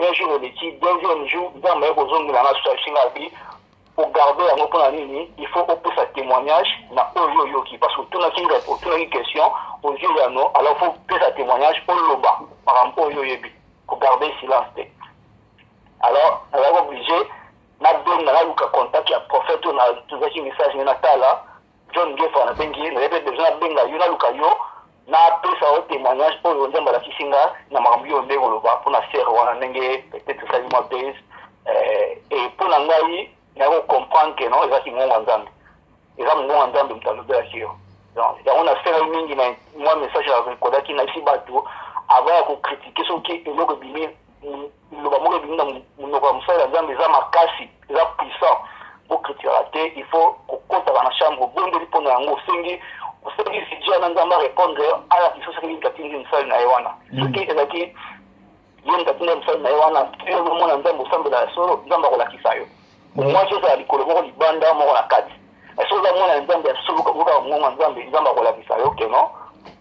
premier jour le petit deuxième jour dans mes besoins la situation pour garder un open en ligne il faut opposer sa témoignage na oyo qui parce que tout la question aux yeux alors il faut faire sa témoignage pour le bas par rapport au yoyebi pour garder silence alors on est obligé na donne na luka contact ya prophète na tout ça qui message na tala John Gefa na bengi na répète déjà benga yo na luka yo na pesa au témoignage pour le nzamba la kisinga na mambio ndeko loba pour na faire wana ndenge peut-être ça lui base et pour na ngai na comprendre que non ezaki ngonga nzambe eza ngonga nzambe mutalobe ya kio donc on a fait mingi na moi message ya rekodaki na isi batu avant ya ko critiquer ce qui est le bimi loba mo bimi na munoko musala nzambe za makasi za puissant pour critiquer il faut ko kota na chambre bonde lipo na ngo sengi usengi sijia na nzamba répondre à la question qui est katindi msala na ewana ce qui est ezaki yenda katindi msala na ewana kile mo na nzambe usambela solo nzamba ko la kisayo moi je suis à l'école mo libanda mo na kati eso za mo na nzambe ya solo ko ka mo na nzambe nzamba ko la kisayo ke no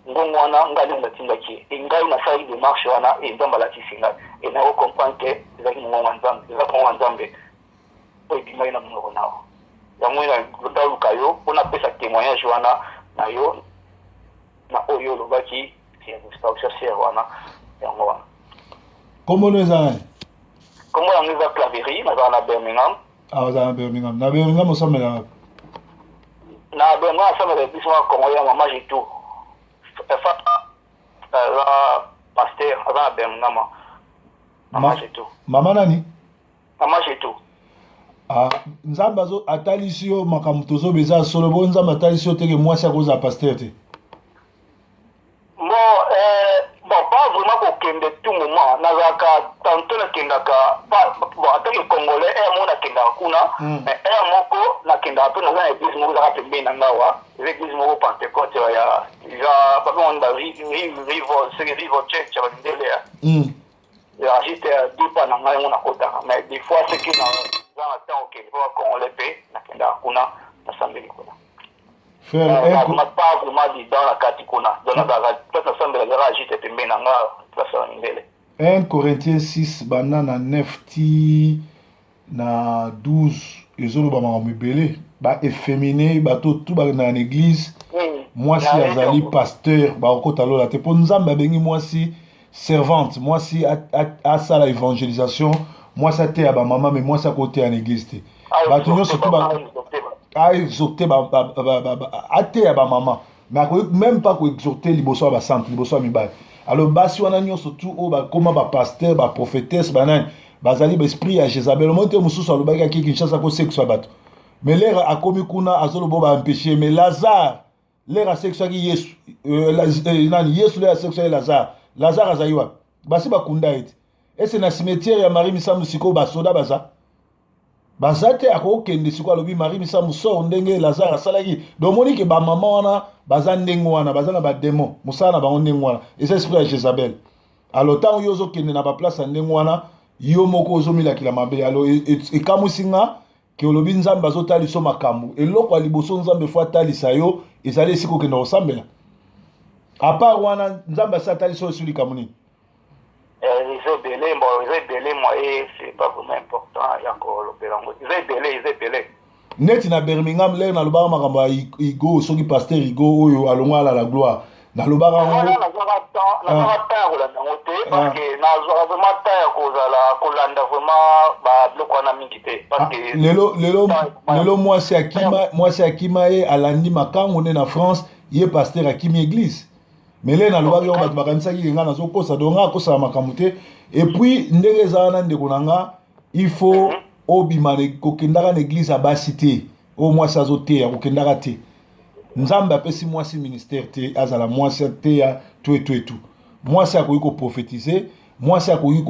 ngongo wana ngali ndatinda ki ingai na sai de marche wana e nzamba la kisinga et na comprendre que ezaki ngongo nzambe ezaki ngongo nzambe po ibimai na munoko nao yango ina ndaluka yo ona pesa témoignage wana na yo na oyo lobaki c'est une station wana yango wana comment nous en comment on est à Claverie na Birmingham vous avez Birmingham na Birmingham ça me là na Birmingham ça me là bis moi congolais maman j'ai tout la pasteur avant Birmingham maman j'ai tout maman nani maman j'ai tout nzambe atalisi yo makambo tozobeza solo bo nzambe atalisi yo teke mwasi akoza pasteur te bon pas vraiment kokende tout moment nazalaka tantôt nakendaka bon atake congolais ere moko nakendaka kuna ere moko nakendaka mpe naza na église moko ezaka pembeni na ngawa eza église moko pentecote ya babengani rivo church ya balindele ya juste dipa na ngai yango nakotaka mais des fois seki na temps okende mpo bacongolais mpe nakendaka kuna nasambeli kuna pas vraiment dedans la kati kuna donc place nasambela ezaka juste pembeni na nga place ya mindele 1 Corinthiens 6 banda na 9 ti na 12 ezoloba makambo ebele baefféminé bato tu bakendaka na église mwasi azali pasteur bakokota lola te mpo nzambe abengi mwasi servante mwasi asala évangélisation mwasi ateya bamama me mwasi akoteya na église te bato nyonso tu aexorte ateya bamama mais akoki même pas koexorte liboso ya basante liboso ya mibali alors basi wana nyonso tu oyo bakóma bapasteur baprophétesse banani bazali baesprit ya Jézabel omo te mosusu alobaki aki Kinshasa kosekisa bato mais lere akomi kuna azolobo baempêche mais Lazare lere asekisaki yesu nani yesu lere asekisaki Lazare azali wapi basi bakunda ete ese na cimetière ya Marie Misambu sikoyo basoda baza te akokende sikoyo alobi Marie Misambu sor ndenge Lazare asalaki domoni ke bamama wana baza ndenge wana baza na badémon mosala na bango ndenge wana eza esprit ya Jézabel alors ntango yo ozokende na baplace ya ndenge wana yo moko ozomilakila mabe alors ekamwisi nga ke olobi nzambe azotalisa makambo eloko ya liboso nzambe fo atalisa yo ezali esika okende kosambela apart wana nzambe asi atalisa oyo esili likambo nini les ébélés moi c'est pas vraiment important yango lobelango les ébélés neti na Birmingham lere nalobaka makambo ya Igo soki pasteur Igo oyo alongwa ala la gloire nalobaka ngo nazwaka temps ya kolanda yango te parce que nazwaka vraiment temps ya kozala kolanda vraiment babiloko wana mingi te parce que lelo mwasi akima ye alandi makango nde na France ye pasteur akimi église mais lere nalobaka yango bato bakanisaki yenga nazokosa donc nga akosala makambo te et puis ndenge eza wana ndeko na nga il faut obima kokendaka na église abasi te oyo mwasi azoteya kokendaka te nzambe apesi mwasi ministère te azala mwasi ateya tu mwasi akoki koprophétiser mwasi akoki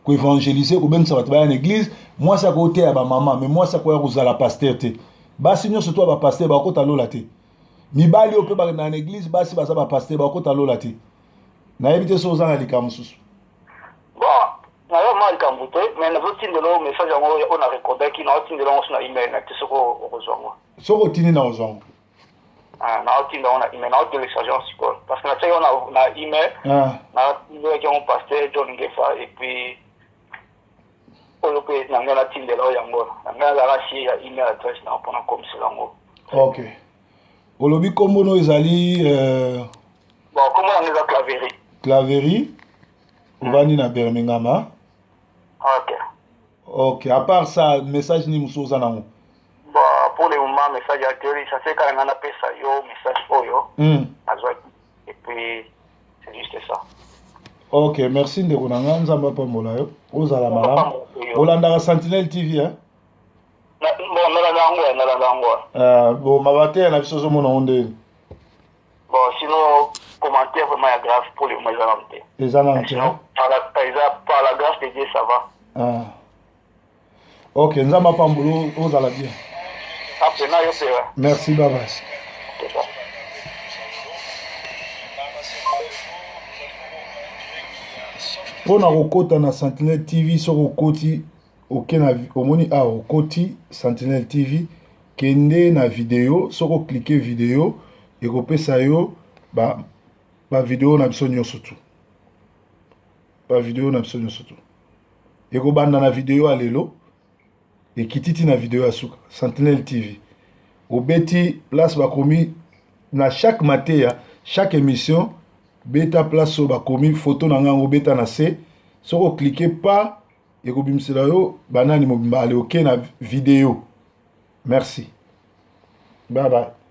koévangéliser kobengisa bato baya na église mwasi akoki teya bamama mais mwasi akoya kozala pasteur te basi nyonso to bapasteur bakokota lola te mibali oyo mpe bakendaka na église basi baza bapasteur bakokota lola te nayebi te so oza na likambo mosusu nayo ma likambo te mais nazotindela oyo message yango oyo narekordaki naotindela yango so na email na te soko okozwa yango soko otindi na ozwa yango naotinda yango na email naotélécharge yango sikoyo parce que natiaki yango na email natindelaki yango pasteur John Ngefa et puis oyo pe na ngana tindela yango na ngana la si ya email address na pona comme cela ngo. OK. Olobi kombo no ezali bon comment on est à Claverie. Claverie. Ovani na Birmingham. OK. OK, à part ça message ni muso zanango. Bon pour le moment message à télé ça fait quand on a pesa yo message oyo. Et puis c'est juste ça. OK, merci ndeko nanga nzamba pambola yo. Ozala malamu. Olandaka Sentinel TV hein? Bon, ma bataille na biso mona onde. Bon, sinon commentaire vraiment grave pour les mois zananté. Les zananté. Par la grâce de Dieu ça va. Ah. OK, nzamba pambola ozala bien. Après na yo pera. Merci bye bye. Pona kokota na Sentinel TV so kokoti OK na omoni a okoti Sentinel TV kende na vidéo soko cliquer vidéo et kopesa yo ba vidéo na biso nyonso tu. Ba vidéo na biso nyonso tu. Et ko banda na vidéo alelo et kititi na vidéo asuka Sentinel TV. Obeti place ba komi na chaque matin chaque émission beta place so ba komi photo na ngango beta na se soko cliquer pas et kobimisela yo banani mobimba ale OK na vidéo. Merci. Bye bye.